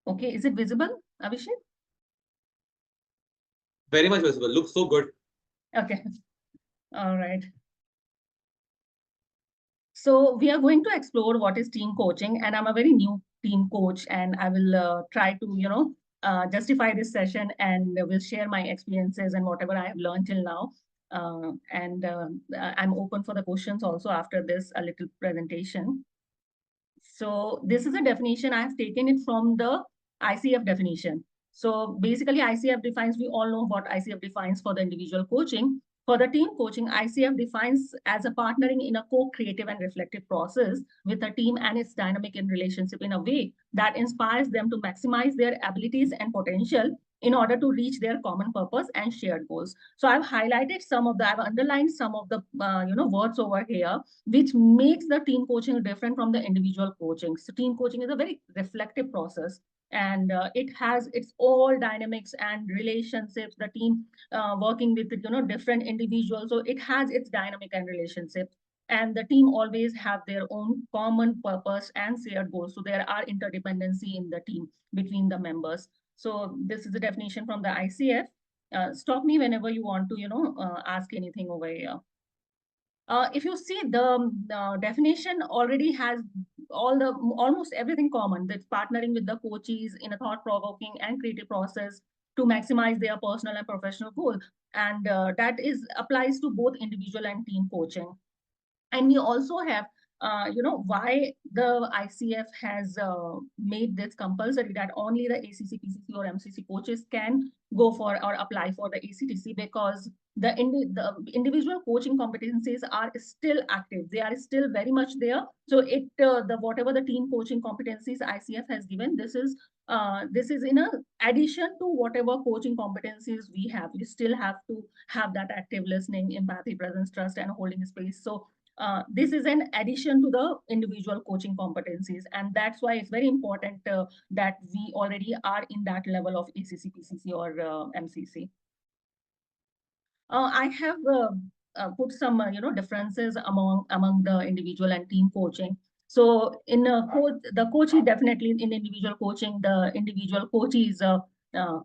Okay, is it visible, Abhishek? Very much visible. Looks so good. Okay, all right. So we are going to explore what is team coaching, and I'm a very new team coach, and I will try to, justify this session, and will share my experiences and whatever I have learned till now. And I'm open for the questions also after this a little presentation. So this is a definition. I have taken it from the ICF definition. So basically, ICF defines, we all know what ICF defines for the individual coaching. For the team coaching, ICF defines as a partnering in a co-creative and reflective process with a team and its dynamic in relationship in a way that inspires them to maximize their abilities and potential in order to reach their common purpose and shared goals. So I've highlighted some of the, I've underlined some of the, words over here which makes the team coaching different from the individual coaching. So team coaching is a very reflective process, and it has its all dynamics and relationships, the team working with different individuals, so it has its dynamic and relationships, and the team always have their own common purpose and shared goals, so there are interdependency in the team between the members. So this is the definition from the ICF. Stop me whenever you want to ask anything over here. If you see, the definition already has all the almost everything common. That's partnering with the coaches in a thought-provoking and creative process to maximize their personal and professional goals, and that is applies to both individual and team coaching. And we also have why the ICF has made this compulsory that only the ACC, PCC, or MCC coaches can go for or apply for the ACTC, because the individual coaching competencies are still active. They are still very much there. So the whatever the team coaching competencies ICF has given, this is in a addition to whatever coaching competencies we have. We still have to have that active listening, empathy, presence, trust, and holding space. So this is an addition to the individual coaching competencies, and that's why it's very important that we already are in that level of ACC, PCC, or MCC. I have put some differences among the individual and team coaching. So in the coachee, definitely in individual coaching, the individual coachee is a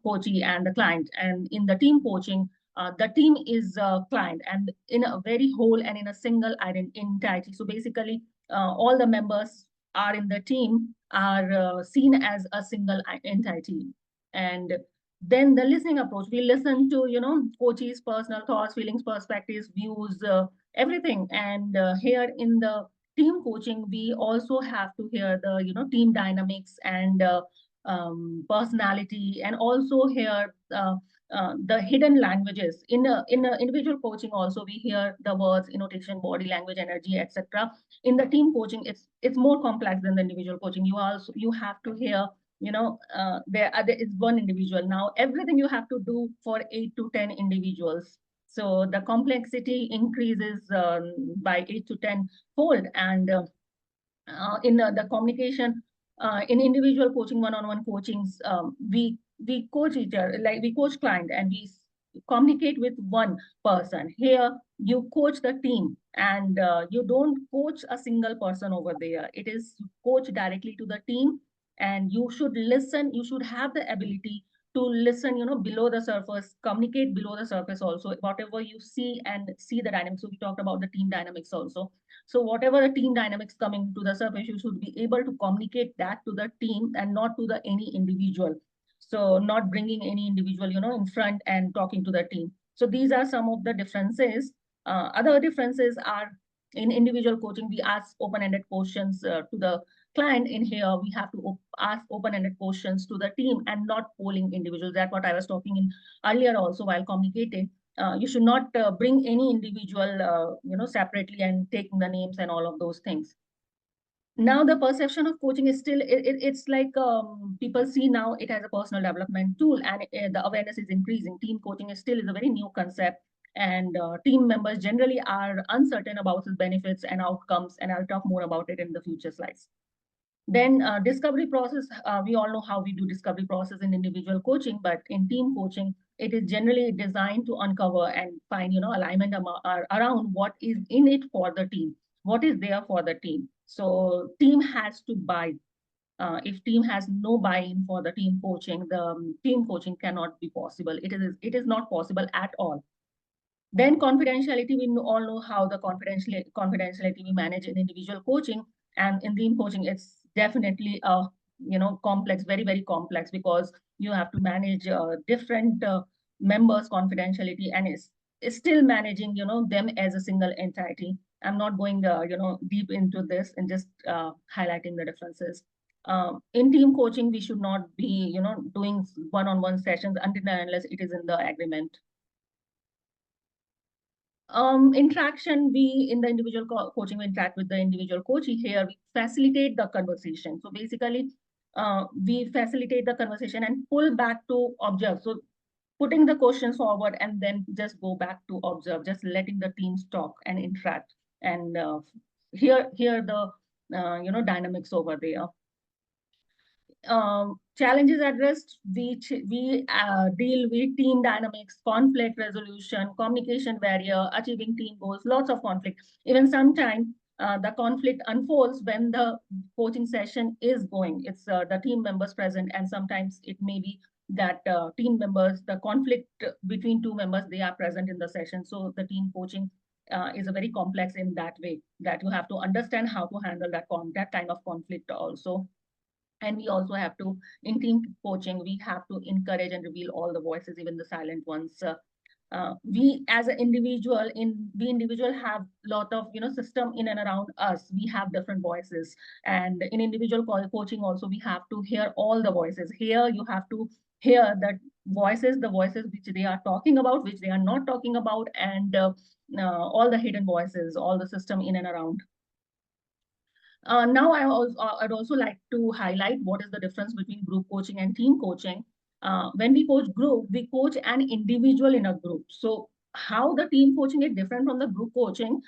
coachee and the client, and in the team coaching, the team is client, and in a very whole and in a single entity. So basically, all the members are in the team are seen as a single entity. And then the listening approach, we listen to coaches' personal thoughts, feelings, perspectives, views, everything. And here in the team coaching, we also have to hear the team dynamics and personality, and also hear the hidden languages. In individual coaching also, we hear the words, annotation, body language, energy, etc. In the team coaching, it's more complex than the individual coaching. You have to hear there is one individual. Now everything you have to do for 8 to 10 individuals, so the complexity increases by 8 to 10 fold. And in the communication, in individual coaching, one-on-one coachings, we coach each other, like we coach client, and we communicate with one person. Here you coach the team, and you don't coach a single person over there. It is you coach directly to the team, and you should listen. You should have the ability to listen, below the surface, communicate below the surface also, whatever you see, and see the dynamics. So we talked about the team dynamics also. So whatever the team dynamics coming to the surface, you should be able to communicate that to the team and not to the any individual. So not bringing any individual, in front and talking to the team. So these are some of the differences. Other differences are in individual coaching, we ask open-ended questions to the client. In here, we have to ask open-ended questions to the team and not polling individuals. That's what I was talking in earlier also while communicating. You should not bring any individual, separately and taking the names and all of those things. Now the perception of coaching is still, it's like people see now it as a personal development tool, and the awareness is increasing. Team coaching is a very new concept, and team members generally are uncertain about its benefits and outcomes, and I'll talk more about it in the future slides. Then discovery process, we all know how we do discovery process in individual coaching, but in team coaching, it is generally designed to uncover and find, alignment around what is in it for the team, what is there for the team. So team has to buy. If team has no buy-in for the team coaching, the team coaching cannot be possible. It is not possible at all. Then confidentiality, we all know how the confidentiality we manage in individual coaching, and in team coaching, it's definitely a complex, very, very complex, because you have to manage different members' confidentiality, and it's still managing them as a single entity. I'm not going deep into this and just highlighting the differences. In team coaching, we should not be doing one-on-one sessions until and unless it is in the agreement. Interaction, we in the individual coaching, we interact with the individual coachee. Here we facilitate the conversation. So basically we facilitate the conversation and pull back to observe. So putting the questions forward and then just go back to observe, just letting the teams talk and interact and hear the dynamics over there. Challenges addressed, we deal with team dynamics, conflict resolution, communication barrier, achieving team goals, lots of conflict. Even sometimes the conflict unfolds when the coaching session is going. It's the team members present, and sometimes it may be that team members, the conflict between two members, they are present in the session. So the team coaching is a very complex in that way, that you have to understand how to handle that kind of conflict also. And we also have to, in team coaching, we have to encourage and reveal all the voices, even the silent ones. We as an individual, we individual have lot of system in and around us. We have different voices, and in individual coaching also, we have to hear all the voices. Here you have to hear the voices which they are talking about, which they are not talking about, and all the hidden voices, all the system in and around. Now, I'd also like to highlight what is the difference between group coaching and team coaching. When we coach group, we coach an individual in a group. So how the team coaching is different from the group coaching,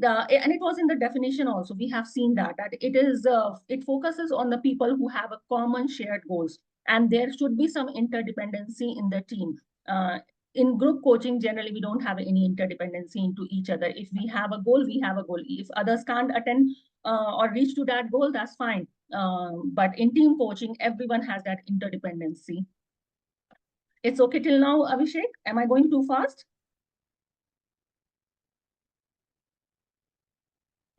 and it was in the definition also, we have seen that it focuses on the people who have a common shared goals, and there should be some interdependency in the team. In group coaching, generally we don't have any interdependency into each other. If we have a goal, we have a goal. If others can't attend or reach to that goal, that's fine. But in team coaching, everyone has that interdependency. It's okay till now, Abhishek? Am I going too fast?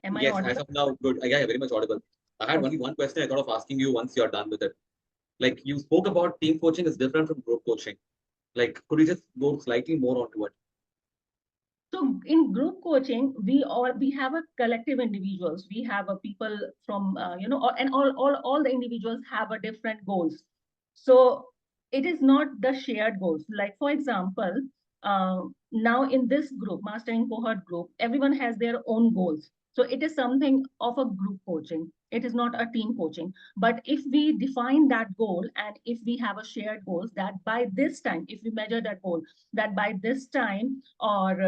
Am Yes, I audible? as of now, good. Yeah, very much audible. I had only one question I thought of asking you once you're done with it. Like you spoke about team coaching is different from group coaching. Like, could you just go slightly more onto it? So in group coaching, we have a collective individuals. We have a people from and all the individuals have a different goals. So it is not the shared goals. Like for example, now in this group, Mastering Cohort group, everyone has their own goals. So it is something of a group coaching. It is not a team coaching. But if we define that goal, and if we have a shared goals, that by this time, if we measure that goal, that by this time, or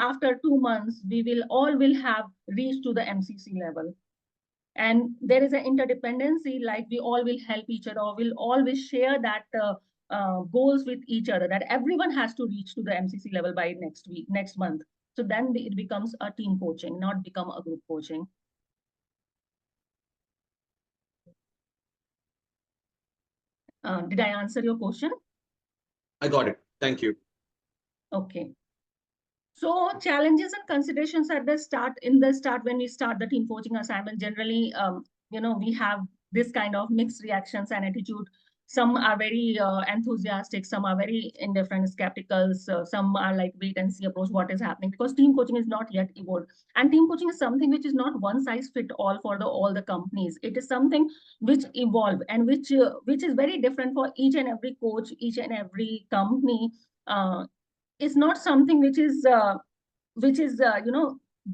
after 2 months, we will all have reached to the MCC level. And there is an interdependency, like we all will help each other, or will always share that goals with each other, that everyone has to reach to the MCC level by next month. So then it becomes a team coaching, not become a group coaching. Did I answer your question? I got it. Thank you. Okay. So challenges and considerations at the start, when we start the team coaching assignment, generally, we have this kind of mixed reactions and attitude. Some are very enthusiastic, some are very indifferent, skeptical, some are like wait and see approach, what is happening, because team coaching is not yet evolved. And team coaching is something which is not one size fit all for all the companies. It is something which evolve, and which is very different for each and every coach, each and every company. It's not something which is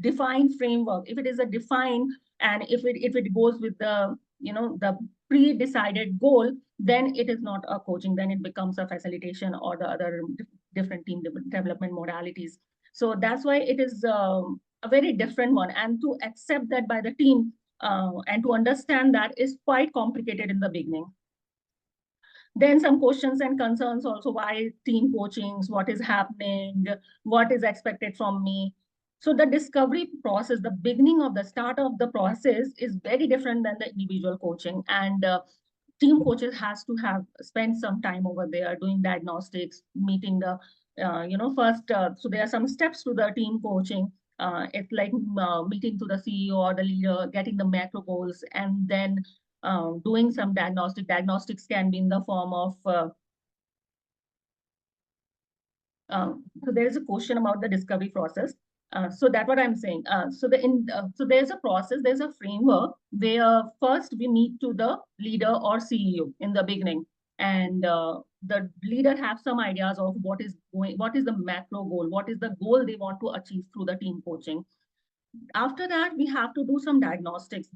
defined framework. If it is a defined, and if it goes with the the pre-decided goal, then it is not a coaching, then it becomes a facilitation or the other different team development modalities. So that's why it is a very different one, and to accept that by the team and to understand that is quite complicated in the beginning. Then some questions and concerns also, why team coachings, what is happening, what is expected from me. So the discovery process, the beginning of the start of the process is very different than the individual coaching. And team coaches has to have spent some time over there doing diagnostics, meeting the, first, so there are some steps to the team coaching. It's like meeting to the CEO or the leader, getting the macro goals, and then doing some diagnostics can be in the form of so there is a question about the discovery process. So that's what I'm saying. So there's a process, there's a framework where first we meet to the leader or CEO in the beginning, and the leader have some ideas of what is the macro goal, what is the goal they want to achieve through the team coaching. After that, we have to do some diagnostic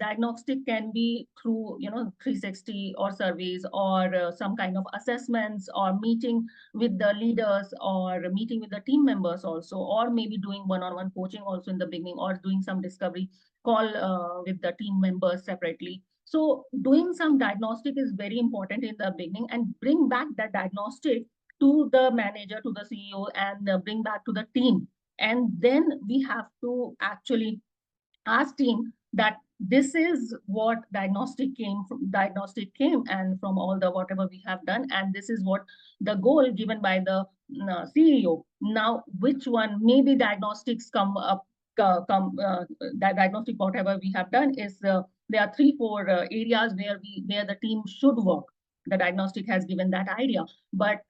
can be through 360 or surveys, or some kind of assessments, or meeting with the leaders, or meeting with the team members also, or maybe doing one-on-one coaching also in the beginning, or doing some discovery call with the team members separately. So doing some diagnostic is very important in the beginning, and bring back that diagnostic to the manager, to the CEO, and bring back to the team. And then we have to actually ask team that this is what diagnostic came, and from all the whatever we have done, and this is what the goal given by the CEO. Now which one, maybe diagnostics come up, that diagnostic whatever we have done is, there are 3 4 areas where the team should work. The diagnostic has given that idea, but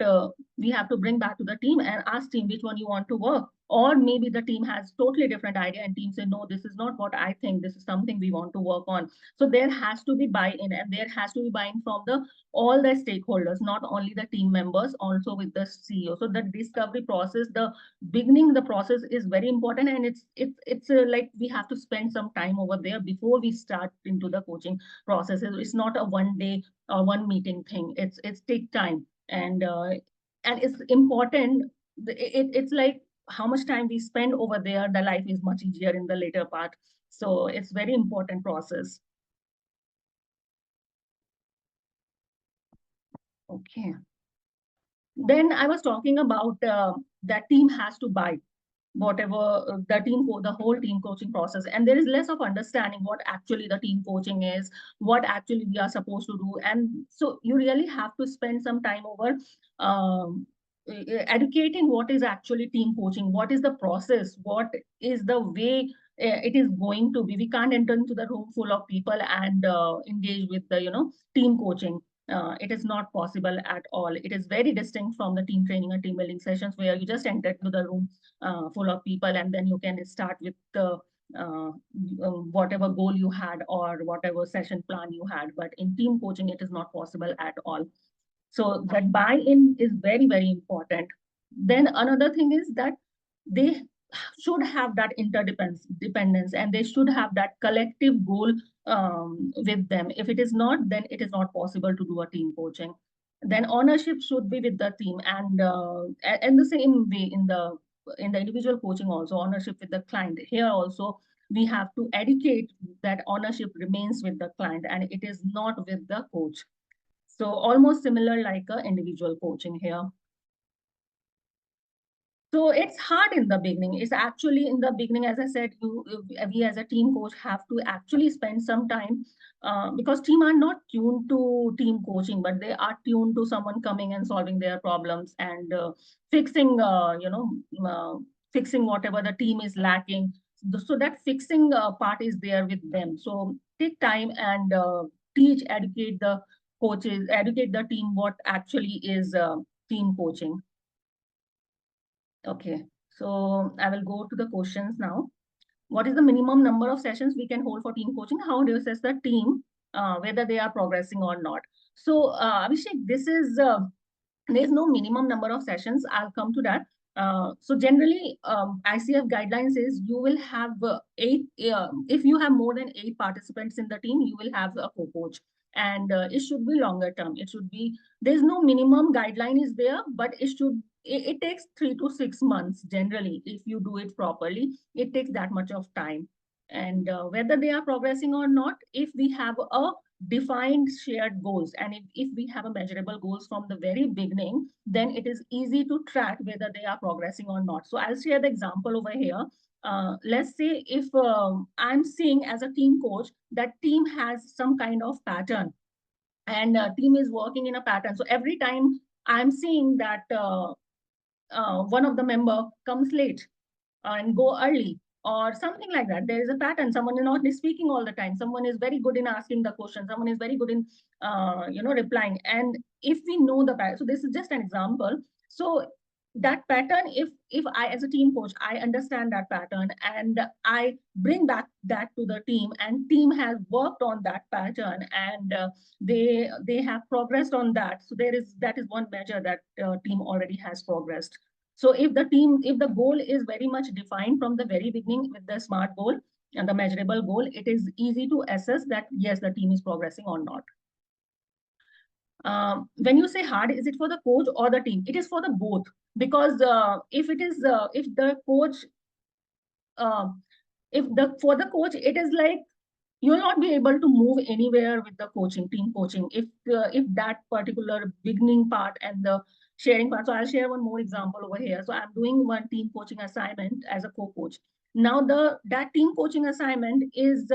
we have to bring back to the team and ask team which one you want to work. Or maybe the team has totally different idea, and team say, no, this is not what I think, this is something we want to work on. So there has to be buy-in, and there has to be buy-in from the all the stakeholders, not only the team members, also with the CEO. So the discovery process, the beginning the process is very important, and it's like we have to spend some time over there before we start into the coaching processes. It's not a one day or one meeting thing. It's take time, and it's important. It's like how much time we spend over there, the life is much easier in the later part. So it's very important process. Okay. Then I was talking about that team has to buy whatever the whole team coaching process, and there is less of understanding what actually the team coaching is, what actually we are supposed to do. And so you really have to spend some time over educating what is actually team coaching, what is the process, what is the way it is going to be. We can't enter into the room full of people and engage with the team coaching. It is not possible at all. It is very distinct from the team training or team building sessions, where you just enter to the room full of people, and then you can start with the whatever goal you had or whatever session plan you had. But in team coaching, it is not possible at all. So that buy-in is very, very important. Then another thing is that they should have that interdependence, and they should have that collective goal with them. If it is not, then it is not possible to do a team coaching. Then ownership should be with the team, and the same way in the individual coaching also, ownership with the client. Here also we have to educate that ownership remains with the client, and it is not with the coach. So almost similar like a individual coaching here. So it's hard in the beginning. It's actually in the beginning, as I said, we as a team coach have to actually spend some time, because team are not tuned to team coaching, but they are tuned to someone coming and solving their problems, and fixing, fixing whatever the team is lacking. So that fixing part is there with them. So take time and teach, educate the coaches, educate the team what actually is team coaching. Okay, so I will go to the questions now. What is the minimum number of sessions we can hold for team coaching? How do you assess the team, whether they are progressing or not? So, Abhishek, there's no minimum number of sessions. I'll come to that. So generally, ICF guidelines is you will have 8, if you have more than 8 participants in the team, you will have a co-coach. And it should be longer term. It should be, there's no minimum guideline is there, but it takes 3 to 6 months generally. If you do it properly, it takes that much of time. And whether they are progressing or not, if we have a defined shared goals, and if we have a measurable goals from the very beginning, then it is easy to track whether they are progressing or not. So I'll share the example over here. let's say if I'm seeing as a team coach that team has some kind of pattern, and team is working in a pattern. So every time I'm seeing that one of the member comes late and go early or something like that, there is a pattern. Someone is not speaking all the time, someone is very good in asking the question, someone is very good in replying. And if we know the pattern, so this is just an example. So that pattern, if I as a team coach, I understand that pattern and I bring back that to the team, and team has worked on that pattern, and they have progressed on that. So that is one measure that team already has progressed. So if the goal is very much defined from the very beginning with the SMART goal and the measurable goal, it is easy to assess that yes, the team is progressing or not. When you say hard, is it for the coach or the team? It is for the both, because if the coach, uh, if the for the coach, it is like you'll not be able to move anywhere with the team coaching, if that particular beginning part and the sharing part. So I'll share one more example over here. So I'm doing one team coaching assignment as a co-coach. Now that team coaching assignment is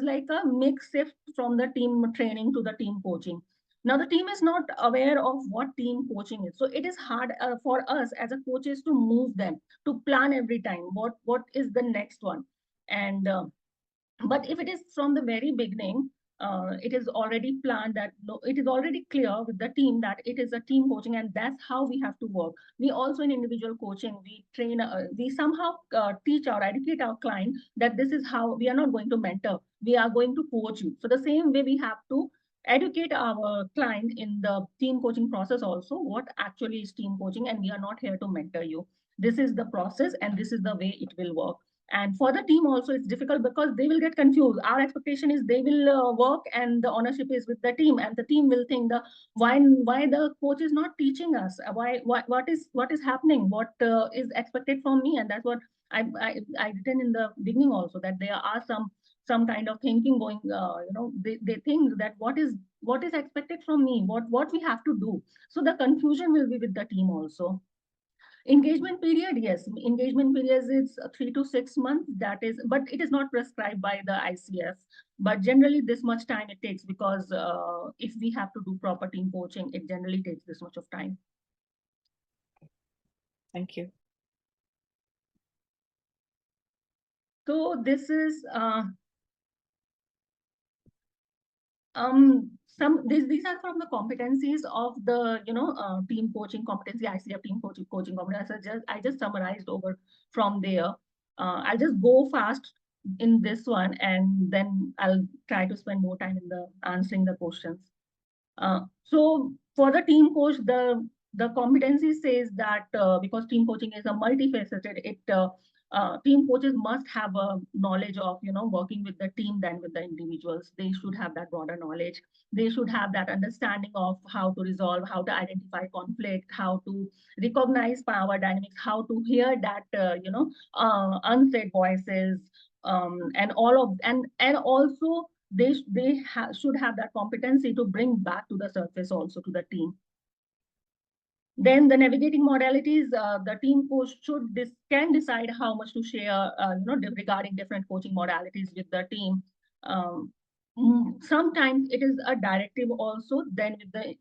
like a mix shift from the team training to the team coaching. Now the team is not aware of what team coaching is, so it is hard for us as a coaches to move them, to plan every time what is the next one. And but if it is from the very beginning, it is already planned, that no, it is already clear with the team that it is a team coaching, and that's how we have to work. We also in individual coaching, we train, we somehow teach or educate our client that this is how we are not going to mentor, we are going to coach you. So the same way we have to educate our client in the team coaching process also, what actually is team coaching, and we are not here to mentor you. This is the process and this is the way it will work. And for the team also, it's difficult because they will get confused. Our expectation is they will work and the ownership is with the team, and the team will think the why the coach is not teaching us, what is happening, what is expected from me. And that's what I written in the beginning also, that there are some kind of thinking going, they think that what is expected from me, what we have to do. So the confusion will be with the team also. Engagement period, yes. Engagement period is 3 to 6 months. That is, but it is not prescribed by the ICF. But generally, this much time it takes, because if we have to do proper team coaching, it generally takes this much of time. Thank you. So this is these are from the competencies of the team coaching competency, ICF team coaching competency. I just summarized over from there. I'll just go fast in this one, and then I'll try to spend more time in the answering the questions. So for the team coach, the competency says that because team coaching is a multifaceted, team coaches must have a knowledge of working with the team than with the individuals. They should have that broader knowledge. They should have that understanding of how to resolve, how to identify conflict, how to recognize power dynamics, how to hear that unsaid voices, and all of and also should have that competency to bring back to the surface also to the team. Then the navigating modalities, the team coach can decide how much to share, regarding different coaching modalities with the team. Sometimes it is a directive also. Then with the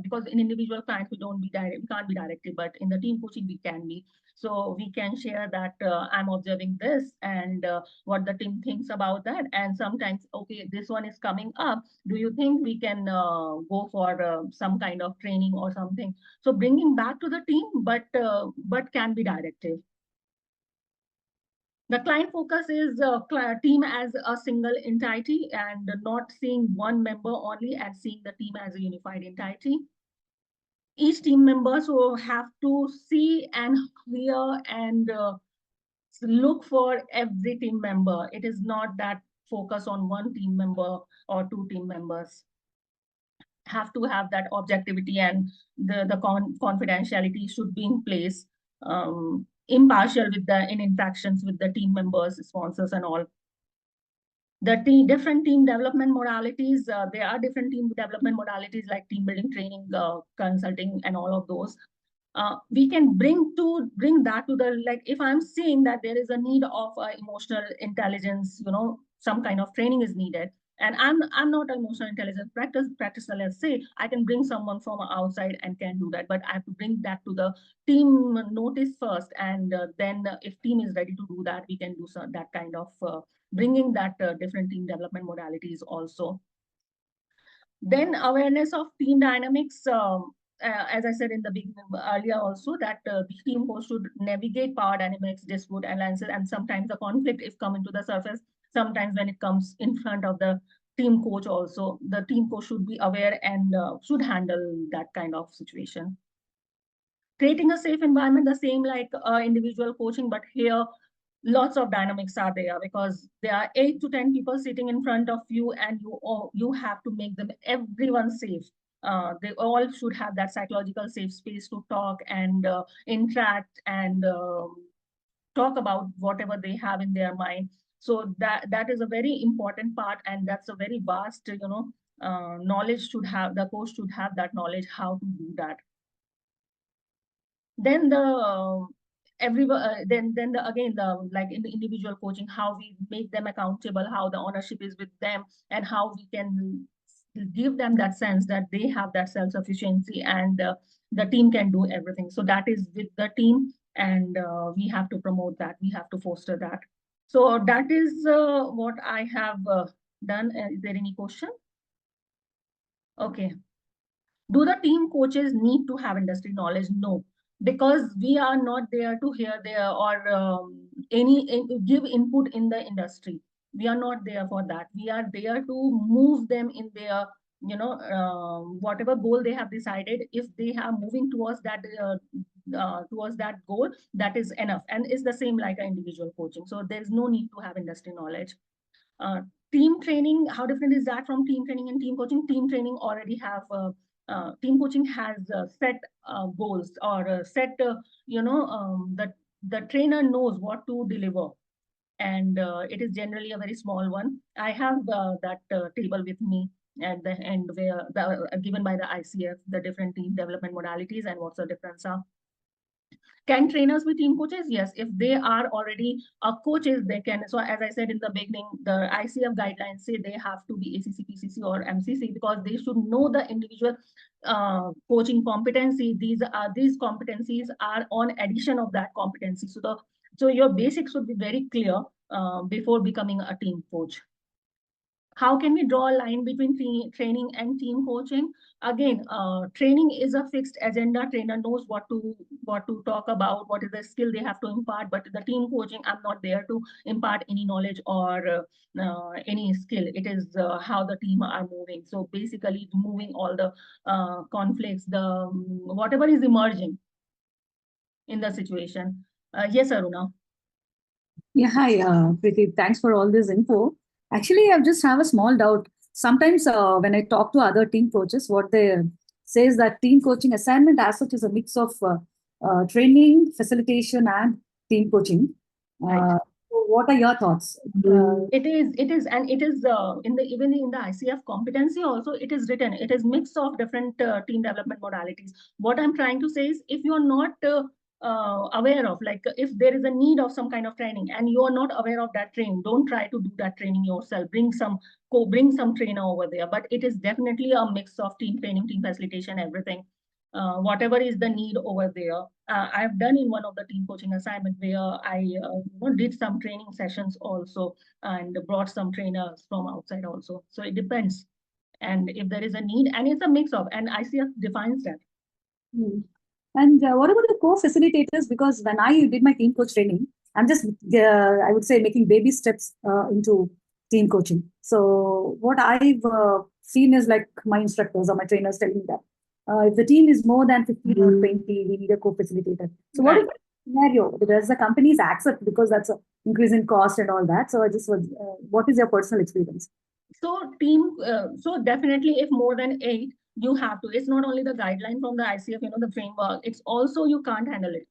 because in individual clients we can't be directive, but in the team coaching we can be. So we can share that I'm observing this, and what the team thinks about that. And sometimes, okay, this one is coming up, do you think we can go for some kind of training or something? So bringing back to the team, but can be directive. The client focus is team as a single entity, and not seeing one member only, and seeing the team as a unified entity. Each team member so have to see and hear and look for every team member. It is not that focus on one team member or two team members. Have to have that objectivity, and the confidentiality should be in place. Impartial with in interactions with the team members, sponsors, and all. The different team development modalities, there are different team development modalities like team building training, consulting, and all of those. we can bring that to the, like, if I'm seeing that there is a need of emotional intelligence, some kind of training is needed, and I'm not an emotional intelligence practitioner, let's say, I can bring someone from outside and can do that, but I have to bring that to the team notice first, and then if team is ready to do that, we can do that kind of bringing that different team development modalities also. Then awareness of team dynamics. As I said in the beginning earlier also, that the team coach should navigate power dynamics, dispute alliances, and sometimes the conflict is coming to the surface. Sometimes when it comes in front of the team coach also, the team coach should be aware and should handle that kind of situation. Creating a safe environment, the same like individual coaching, but here lots of dynamics are there, because there are 8 to 10 people sitting in front of you, and you have to make them everyone safe. They all should have that psychological safe space to talk and interact and talk about whatever they have in their mind. So that is a very important part, and that's a very vast knowledge should have, the coach should have that knowledge how to do that. Then the then the again, the like in the individual coaching, how we make them accountable, how the ownership is with them, and how we can give them that sense that they have that self-sufficiency, and the team can do everything. So that is with the team, and we have to promote that, we have to foster that. So that is what I have done. Is there any question? Okay. Do the team coaches need to have industry knowledge? No, because we are not there to hear their or give input in the industry. We are not there for that. We are there to move them in their, whatever goal they have decided. If they are moving towards that goal, that is enough. And it's the same like an individual coaching. So there's no need to have industry knowledge. Uh, Team training, how different is that from team training and team coaching? Team training already have team coaching has set goals, or set the trainer knows what to deliver, and it is generally a very small one. I have that table with me at the end, where given by the ICF, the different team development modalities and what's the difference are. Can trainers be team coaches? Yes, if they are already coaches, they can. So as I said in the beginning, the ICF guidelines say they have to be ACC, PCC, or MCC, because they should know the individual coaching competency. These competencies are on addition of that competency. So your basics should be very clear before becoming a team coach. How can we draw a line between training and team coaching? Again, training is a fixed agenda. Trainer knows what to talk about, what is the skill they have to impart. But the team coaching, I'm not there to impart any knowledge or any skill. It is how the team are moving. So basically, moving all the conflicts, the whatever is emerging in the situation. Yes, Aruna. Yeah, hi, Preeti. Thanks for all this info. Actually, I just have a small doubt. Sometimes when I talk to other team coaches, what they say is that team coaching assignment as such is a mix of training, facilitation, and team coaching. Right. So what are your thoughts? It is, and it is even in the ICF competency also, it is written, it is mix of different team development modalities. What I'm trying to say is, if you're not aware of, like, if there is a need of some kind of training and you are not aware of that training, don't try to do that training yourself. Bring some trainer over there. But it is definitely a mix of team training, team facilitation, everything. Whatever is the need over there. I've done in one of the team coaching assignment where I did some training sessions also, and brought some trainers from outside also. So it depends. And if there is a need, and it's a mix of, and ICF defines that. And what about the co-facilitators? Because when I did my team coach training, I'm just, I would say, making baby steps into team coaching. So what I've seen is like my instructors or my trainers telling me that if the team is more than 15 or 20, we need a co-facilitator. So what is the scenario? Does the companies accept, because that's an increase in cost and all that? So I just was, what is your personal experience? So so definitely, if more than 8, you have to. It's not only the guideline from the ICF, the framework. It's also you can't handle it.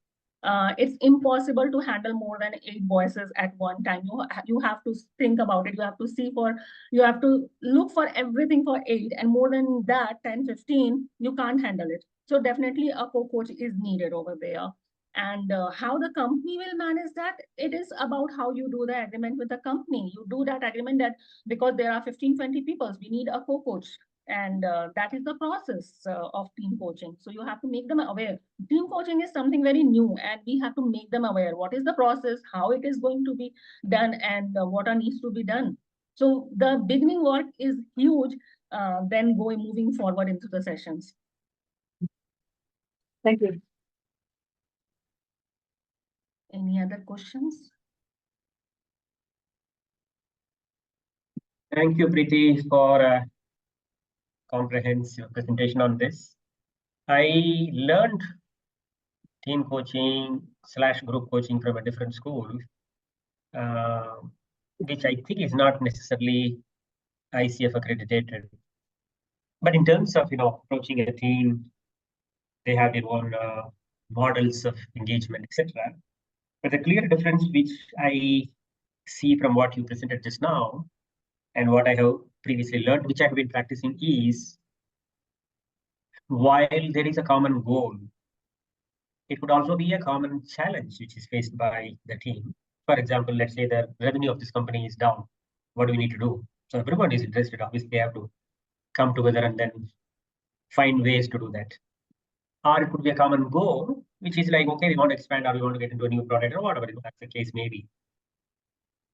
It's impossible to handle more than 8 voices at one time. You have to think about it. You have to look for everything for 8, and more than that, 10, 15, you can't handle it. So definitely a co-coach is needed over there. And how the company will manage that, it is about how you do the agreement with the company. You do that agreement that because there are 15, 20 people, we need a co-coach. And that is the process of team coaching. So you have to make them aware. Team coaching is something very new, and we have to make them aware. What is the process, how it is going to be done, and what needs to be done. So the beginning work is huge, then moving forward into the sessions. Thank you. Any other questions? Thank you, Preeti, for a comprehensive presentation on this. I learned team coaching / group coaching from a different school, which I think is not necessarily ICF accredited. But in terms of approaching a team, they have their own models of engagement, etc. But the clear difference which I see from what you presented just now and what I have previously learned, which I have been practicing, is while there is a common goal, it could also be a common challenge which is faced by the team. For example, let's say the revenue of this company is down. What do we need to do? So everyone is interested. Obviously, they have to come together and then find ways to do that. Or it could be a common goal, which is like, okay, we want to expand or we want to get into a new product or whatever that's the case maybe.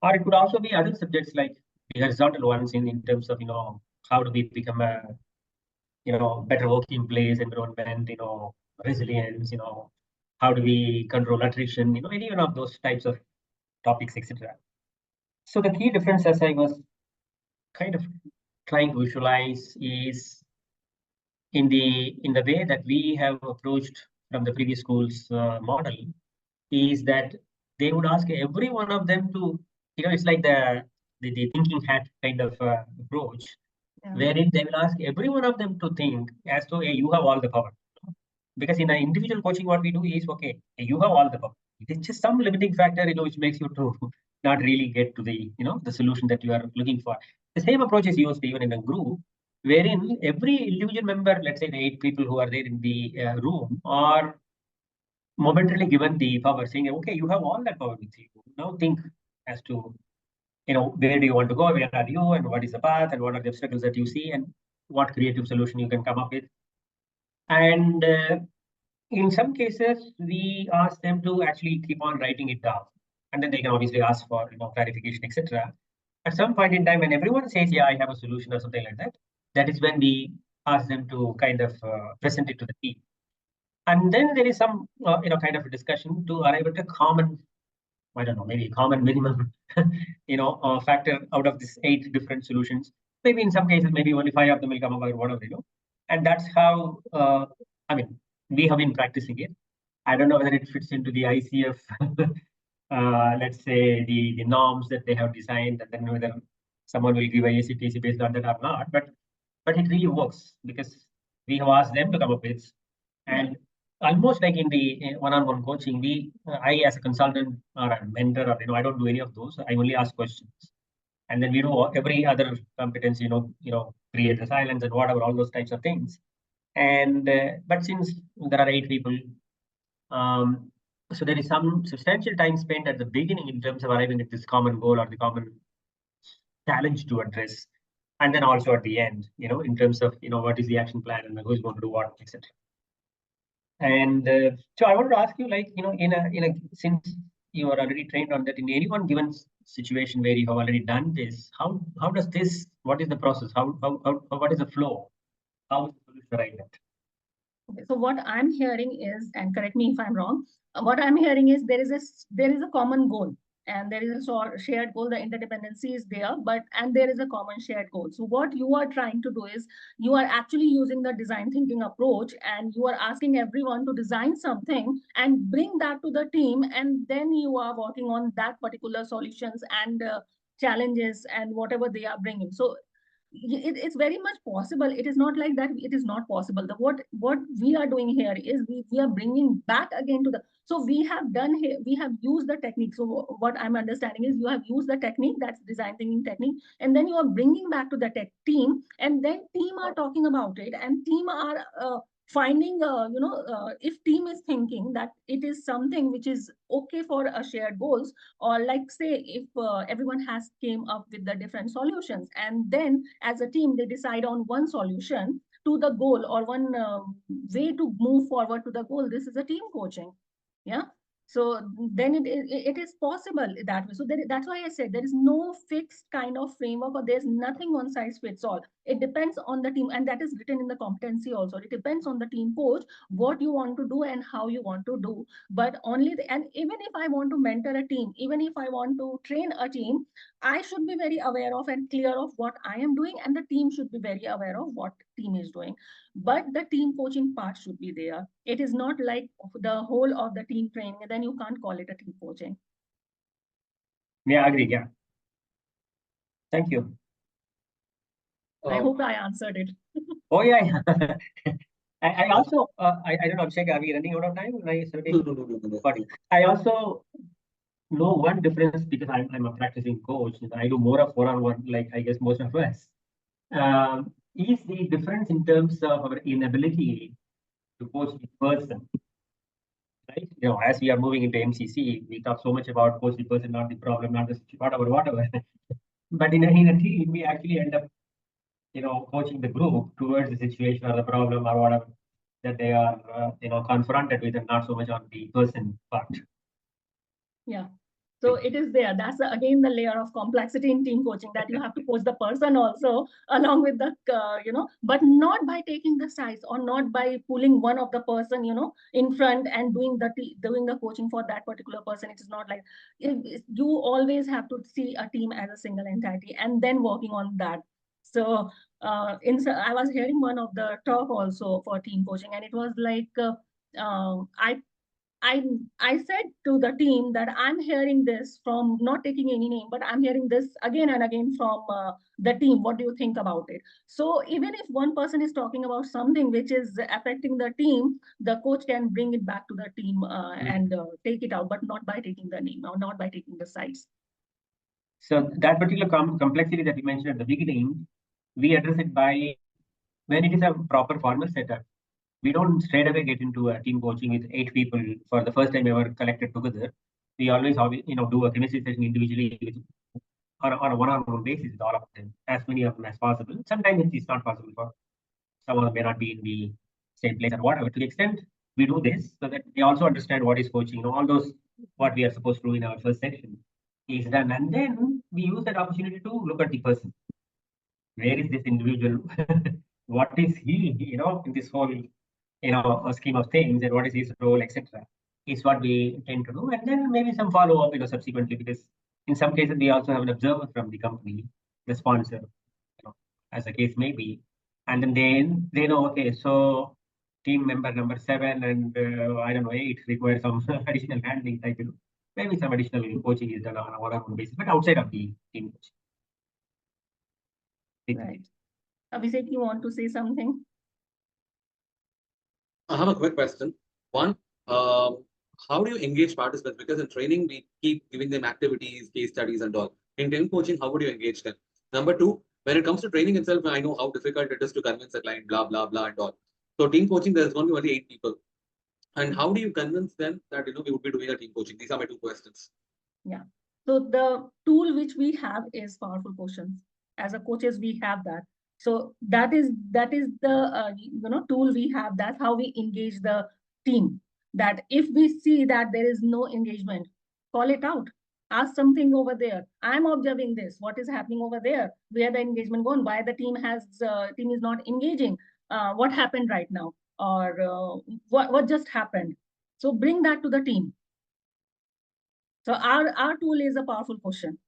Or it could also be other subjects like the horizontal ones in terms of, how do we become a, better working place, environment, resilience, how do we control attrition, any one of those types of topics, etc. So the key difference, as I was kind of trying to visualize, is in the way that we have approached from the previous school's model, is that they would ask every one of them to, it's like the thinking hat kind of approach, wherein they will ask every one of them to think as though, hey, you have all the power. Because in an individual coaching, what we do is, okay, you have all the power. It is just some limiting factor, which makes you to not really get to the, the solution that you are looking for. The same approach is used even in a group, wherein every individual member, let's say the 8 people who are there in the room, are momentarily given the power, saying, okay, you have all that power with you. Now think as to, where do you want to go, where are you, and what is the path, and what are the obstacles that you see, and what creative solution you can come up with. And in some cases, we ask them to actually keep on writing it down, and then they can obviously ask for clarification, etc. At some point in time, when everyone says, yeah, I have a solution or something like that, that is when we ask them to kind of present it to the team. And then there is some kind of a discussion to arrive at a common, I don't know, maybe a common minimum factor out of these 8 different solutions. Maybe in some cases, maybe only 5 of them will come about, whatever, and that's how we have been practicing it. I don't know whether it fits into the ICF let's say the norms that they have designed, and then whether someone will give a ACTC based on that or not, but it really works because we have asked them to come up with. And almost like in the one-on-one coaching, I as a consultant or a mentor, or I don't do any of those. I only ask questions, and then we do every other competence, create the silence and whatever, all those types of things. And but since there are 8 people, so there is some substantial time spent at the beginning in terms of arriving at this common goal or the common challenge to address, and then also at the end, in terms of what is the action plan and who is going to do what, etc. And so I wanted to ask you, like, since you are already trained on that, in any one given situation where you have already done this, how does this? What is the process? How what is the flow? How is the solution arrived at? Okay, so what I'm hearing is, and correct me if I'm wrong, what I'm hearing is there is a common goal, and there is a shared goal. The interdependency is there, and there is a common shared goal. So what you are trying to do is you are actually using the design thinking approach, and you are asking everyone to design something and bring that to the team, and then you are working on that particular solutions and challenges and whatever they are bringing. So it's very much possible. It is not like that it is not possible. What we are doing here is we are bringing back again to the, so we have done here, we have used the technique. So what I'm understanding is you have used the technique, that's design thinking technique, and then you are bringing back to the tech team, and then team are talking about it, and team are finding, if team is thinking that it is something which is okay for a shared goals, or like say if everyone has came up with the different solutions, and then as a team they decide on one solution to the goal, or one way to move forward to the goal, this is a team coaching. Yeah. So then it is possible that way. So that's why I said there is no fixed kind of framework, or there's nothing one size fits all. It depends on the team, and that is written in the competency also. It depends on the team coach, what you want to do and how you want to do. But and even if I want to mentor a team, even if I want to train a team, I should be very aware of and clear of what I am doing, and the team should be very aware of what team is doing. But the team coaching part should be there. It is not like the whole of the team training, then you can't call it a team coaching. Yeah, I agree. Yeah. Thank you. I hope I answered it. Oh, yeah. I also, I don't know, Abhishek, are we running out of time? No. I also know one difference because I'm a practicing coach. I do more of one-on-one, like I guess most of us. Is the difference in terms of our inability to coach the person, right? As we are moving into MCC, we talk so much about coach the person, not the problem, not the whatever. But in a team, we actually end up, coaching the group towards the situation or the problem or whatever that they are, confronted with, and not so much on the person part. Yeah. So it is there. That's again the layer of complexity in team coaching, that you have to coach the person also along with the, but not by taking the sides, or not by pulling one of the person, in front and doing the coaching for that particular person. It is not like you always have to see a team as a single entity and then working on that. So I was hearing one of the talk also for team coaching, and it was like I said to the team that I'm hearing this from, not taking any name, but I'm hearing this again and again from the team. What do you think about it? So even if one person is talking about something which is affecting the team, the coach can bring it back to the team and take it out, but not by taking the name, or not by taking the sides. So that particular complexity that you mentioned at the beginning, we address it by when it is a proper formal setup. We don't straight away get into a team coaching with 8 people for the first time ever collected together. We always, do a chemistry session individually on a one-on-one basis with all of them, as many of them as possible. Sometimes it is not possible for someone may not be in the same place or whatever. To the extent we do this, so that they also understand what is coaching, all those what we are supposed to do in our first section is done, and then we use that opportunity to look at the person. Where is this individual? What is he, in this whole, scheme of things, and what is his role, etc. Is what we tend to do, and then maybe some follow up, subsequently, because in some cases we also have an observer from the company, the sponsor, as the case may be, and then they know, okay, so team member number 7 and I don't know 8 require some additional handling type, maybe some additional coaching is done on a one-on-one basis, but outside of the team coaching. Right. Abhishek, you want to say something? I have a quick question. One, how do you engage participants? Because in training, we keep giving them activities, case studies, and all. In team coaching, how would you engage them? Number two, when it comes to training itself, I know how difficult it is to convince a client, blah, blah, blah, and all. So team coaching, there's going to be only 8 people. And how do you convince them that, we would be doing a team coaching? These are my 2 questions. Yeah. So the tool which we have is powerful questions. As a coaches, we have that. So that is the tool we have. That's how we engage the team. That if we see that there is no engagement, call it out. Ask something over there. I'm observing this. What is happening over there? Where the engagement gone? Why the team is not engaging? What happened right now? Or what just happened? So bring that to the team. So our tool is a powerful question.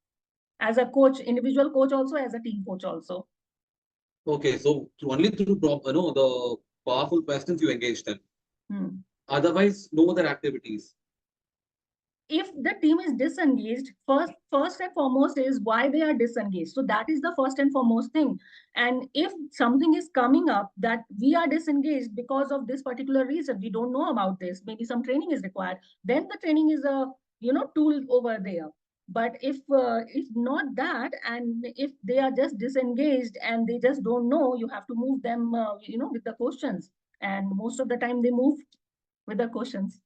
As a coach, individual coach also, as a team coach also. Okay, so only through the powerful questions you engage them. Otherwise, no other activities. If the team is disengaged, first and foremost is why they are disengaged. So that is the first and foremost thing. And if something is coming up that we are disengaged because of this particular reason, we don't know about this, maybe some training is required, then the training is a tool over there. But if not that, and if they are just disengaged and they just don't know, you have to move them with the questions. and most of the time they move with the questions.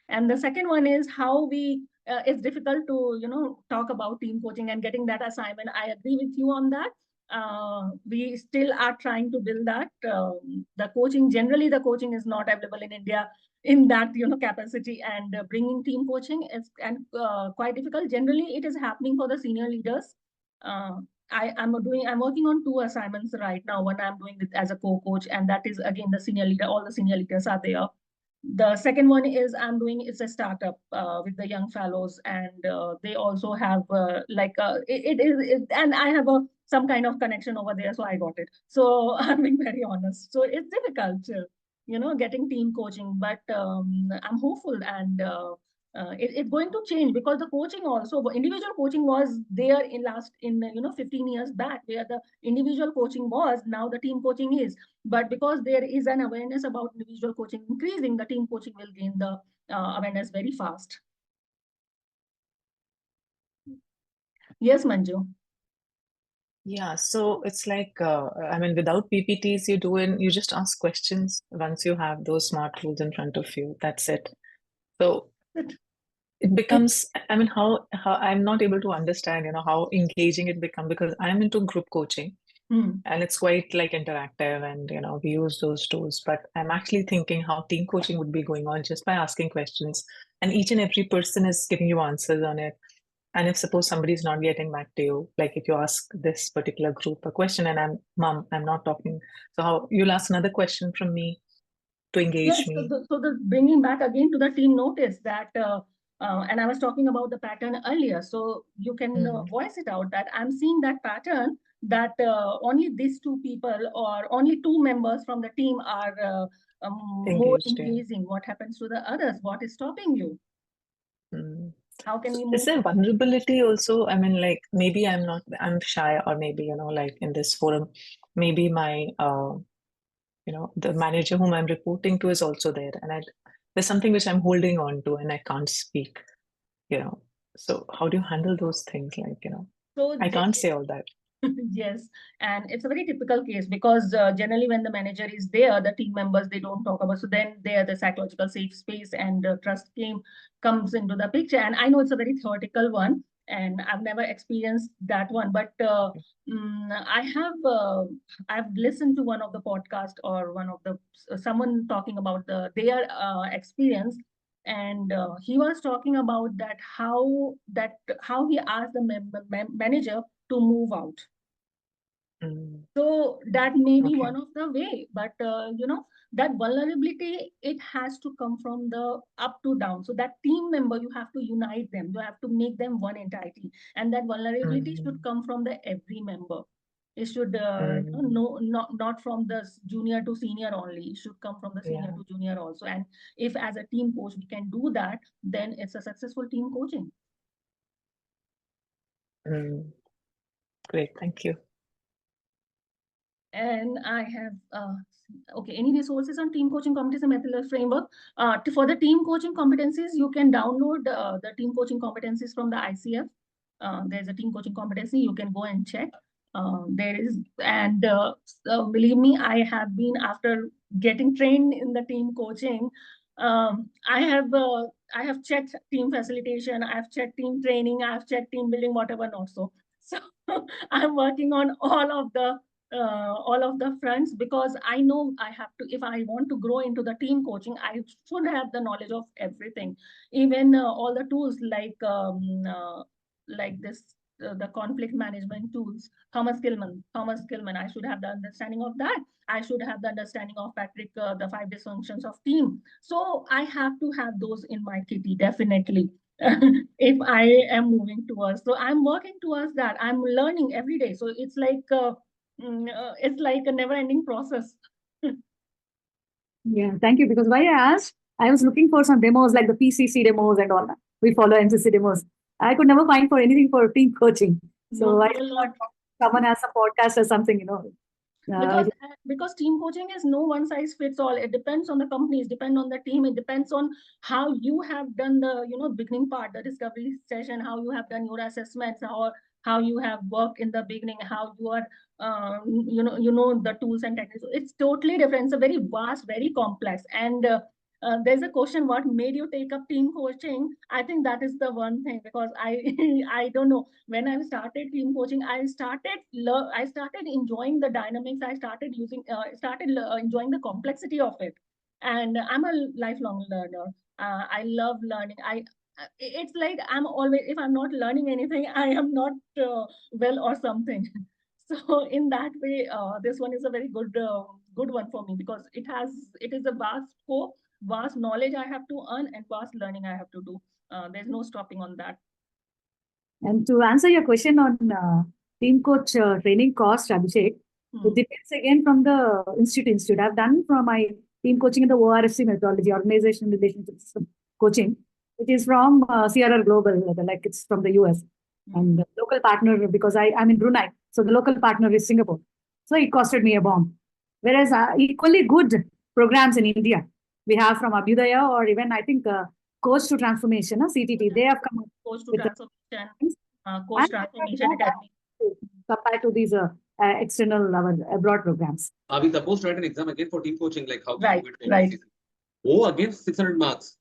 And the second one is how we, it's difficult to, talk about team coaching and getting that assignment. I agree with you on that. We still are trying to build that. The coaching, generally the coaching is not available in India in that, capacity, and bringing team coaching is quite difficult. Generally, it is happening for the senior leaders. I'm working on 2 assignments right now. One I'm doing with as a co-coach, and that is again the senior leader. All the senior leaders are there. The second one is I'm doing, it's a startup with the young fellows, and they also have and I have some kind of connection over there, so I got it. So I'm being very honest. So it's difficult, getting team coaching, but I'm hopeful, and it's going to change, because the coaching also, individual coaching was there in 15 years back, where the individual coaching was. Now the team coaching is, but because there is an awareness about individual coaching increasing, the team coaching will gain the awareness very fast. Yes, Manju. Yeah, so it's like, I mean, without PPTs, you just ask questions once you have those smart tools in front of you. That's it. So it becomes, I mean, how I'm not able to understand, how engaging it becomes, because I'm into group coaching and it's quite like interactive, and, we use those tools. But I'm actually thinking how team coaching would be going on just by asking questions, and each and every person is giving you answers on it. And if suppose somebody is not getting back to you, like if you ask this particular group a question and I'm not talking, so how you'll ask another question from me to engage Yes, me. so the bringing back again to the team notice that, and I was talking about the pattern earlier, so you can voice it out that I'm seeing that pattern, that only these 2 people or only 2 members from the team are more Engaged, yeah. engaging. What happens to the others? What is stopping you? How can we move? Is there vulnerability also? I mean, like maybe I'm shy, or maybe, like in this forum, maybe my, the manager whom I'm reporting to is also there, and there's something which I'm holding on to and I can't speak, So how do you handle those things? Like, So I can't say all that. yes, and it's a very typical case, because generally when the manager is there, the team members, they don't talk about. So then there, the psychological safe space and trust comes into the picture. And I know it's a very theoretical one, and I've never experienced that one, but I've listened to one of the podcast, or one of the someone talking about their experience, and he was talking about that how he asked the manager to move out. So that may be one of the way, but that vulnerability, it has to come from the up to down. So that team member, you have to unite them, you have to make them one entity, and that vulnerability should come from the every member. It should not from the junior to senior only. It should come from the senior to junior also. And if as a team coach we can do that, then it's a successful team coaching. Great, thank you. And I have, any resources on team coaching competency methodology framework. For the team coaching competencies, you can download the team coaching competencies from the ICF. There's a team coaching competency, you can go and check. There is, and believe me, I have been, after getting trained in the team coaching, I have checked team facilitation, I've checked team training, I've checked team building, whatever not so. So I'm working on all of the fronts, because I know I have to, if I want to grow into the team coaching, I should have the knowledge of everything, even all the tools like this, the conflict management tools, Thomas Gilman. I should have the understanding of that. I should have the understanding of Patrick, the 5 dysfunctions of team. So I have to have those in my kitty, definitely. If I am moving towards, so I'm working towards that. I'm learning every day. So it's like a never-ending process. Yeah, thank you. Because why I asked, I was looking for some demos like the PCC demos and all that. We follow NCC demos. I could never find for anything for team coaching. So I thought someone has a podcast or something, Because team coaching is no one size fits all. It depends on the companies, depend on the team. It depends on how you have done the beginning part, the discovery session, how you have done your assessments, how you have worked in the beginning, how you are the tools and techniques. It's totally different. It's a very vast, very complex. And there's a question, what made you take up team coaching? I think that is the one thing, because I don't know, when I started team coaching, I started enjoying the dynamics. I started enjoying the complexity of it. And I'm a lifelong learner. I love learning. It's like I'm always, if I'm not learning anything, I am not well or something. So in that way, this one is a very good one for me, because it is a vast scope, vast knowledge I have to earn, and vast learning I have to do. There's no stopping on that. And to answer your question on team coach training cost, Abhishek, it depends again from the institute. I've done from my team coaching in the ORFC methodology, Organization Relationship System coaching. It is from CRR Global, like it's from the US. And the local partner, because I'm in Brunei, so the local partner is Singapore. So it costed me a bomb. Whereas equally good programs in India, we have from Abhyudaya, or even I think Coach to Transformation, CTT, they have come up Coach to with Transformation, Coach Transformation Academy. compared to these external abroad programs. Are we supposed to write an exam again for team coaching? Like how Right, we do it? right. Oh, again 600 marks.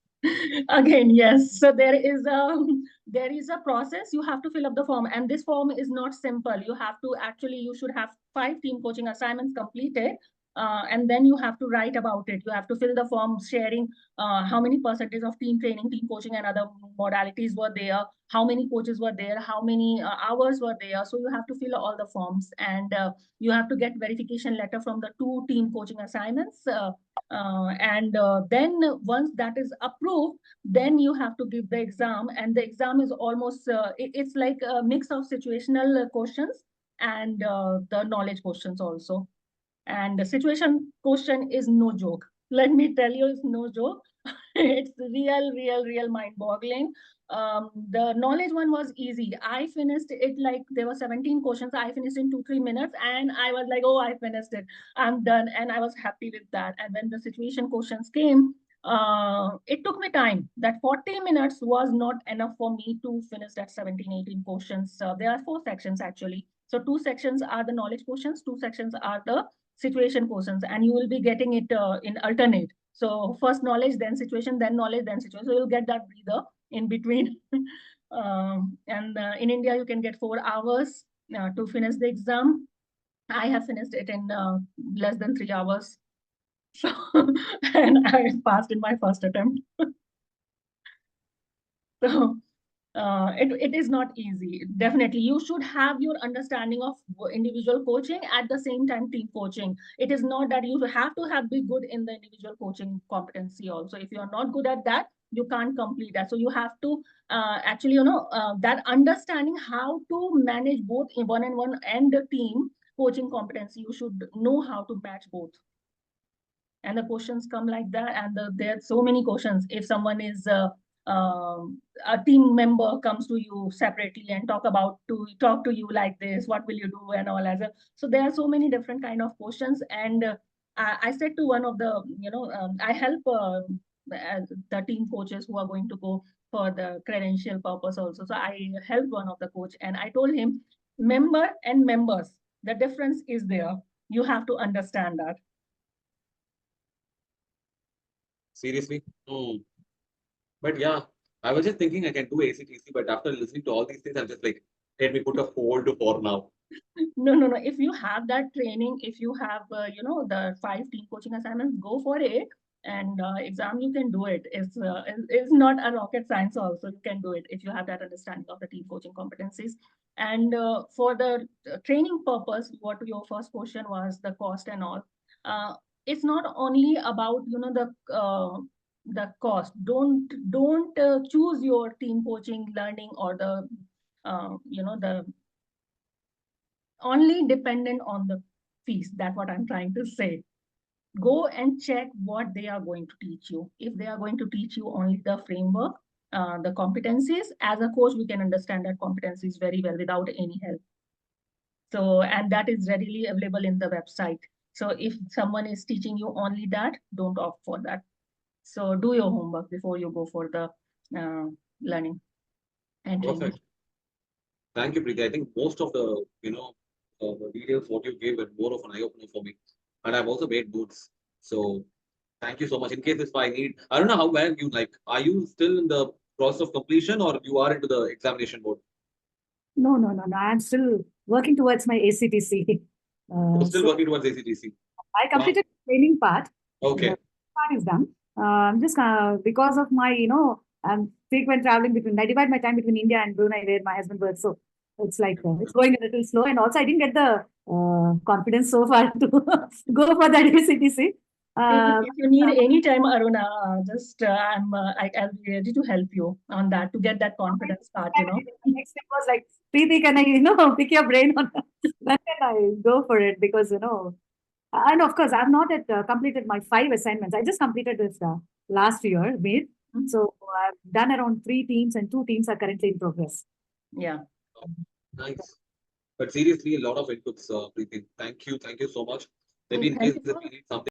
Again, yes. So there is a process. You have to fill up the form, and this form is not simple. You should have 5 team coaching assignments completed, and then you have to write about it. You have to fill the form sharing how many percentage of team training, team coaching, and other modalities were there, how many coaches were there, how many hours were there. So you have to fill all the forms, and you have to get verification letter from the 2 team coaching assignments. Then once that is approved, then you have to give the exam, and the exam is almost it's like a mix of situational questions and the knowledge questions also. And the situation question is no joke. Let me tell you, it's no joke. It's real mind-boggling. The knowledge one was easy. I finished it, like there were 17 questions. I finished in 2-3 minutes, and I was like, oh, I finished it. I'm done. And I was happy with that. And when the situation questions came, it took me time. That 40 minutes was not enough for me to finish that 17-18 questions. There are 4 sections actually. So 2 sections are the knowledge questions, 2 sections are the situation questions, and you will be getting it in alternate. So first knowledge, then situation, then knowledge, then situation. So you'll get that breather in between. In India, you can get 4 hours to finish the exam. I have finished it in less than 3 hours. So, and I passed in my first attempt. So it is not easy. Definitely, you should have your understanding of individual coaching at the same time team coaching. It is not that you have to be good in the individual coaching competency also. If you are not good at that, you can't complete that. So you have to actually, that understanding how to manage both one-on-one and the team coaching competency. You should know how to match both. And the questions come like that, and there are so many questions. If someone is a team member comes to you separately and talk to you like this, what will you do, and all as a. So there are so many different kind of questions. And I said to one of the, I help the team coaches who are going to go for the credential purpose also. So I helped one of the coach, and I told him, member and members, the difference is there. You have to understand that. Seriously? But yeah, I was just thinking I can do ACTC, but after listening to all these things, I'm just like, let me put a hold for now. No. If you have that training, if you have, the 5 team coaching assignments, go for it. And exam, you can do it. It's not a rocket science also. You can do it if you have that understanding of the team coaching competencies. And for the training purpose, what your first question was, the cost and all. It's not only about, the cost. Don't choose your team coaching learning or the, the only dependent on the fees. That's what I'm trying to say. Go and check what they are going to teach you. If they are going to teach you only the framework, the competencies, as a coach, we can understand that competencies very well without any help. So, and that is readily available in the website. So if someone is teaching you only that, don't opt for that. So do your homework before you go for the learning and training. Perfect. Thank you, Preeti. I think most of the, the details what you gave were more of an eye opener for me, and I've also made notes. So thank you so much. In case if I need, I don't know how well you like. Are you still in the process of completion, or you are into the examination mode? No. I'm still working towards my ACTC. Still So working towards ACTC. I completed the training part. Okay. The part is done. I'm just because of my, frequent traveling between, I divide my time between India and Brunei where my husband works. So it's like, it's going a little slow. And also I didn't get the confidence so far to go for that ACTC. If you need any time, Aruna, just I'll be ready to help you on that to get that confidence part. The next step was like, Preeti, can I, pick your brain on when can I go for it? Because, and of course, I've not yet completed my 5 assignments. I just completed this last year, May. So I've done around 3 teams and 2 teams are currently in progress. Yeah. Nice. But seriously, a lot of inputs, Preeti. Thank you so much. Maybe in Thank case you if we need something.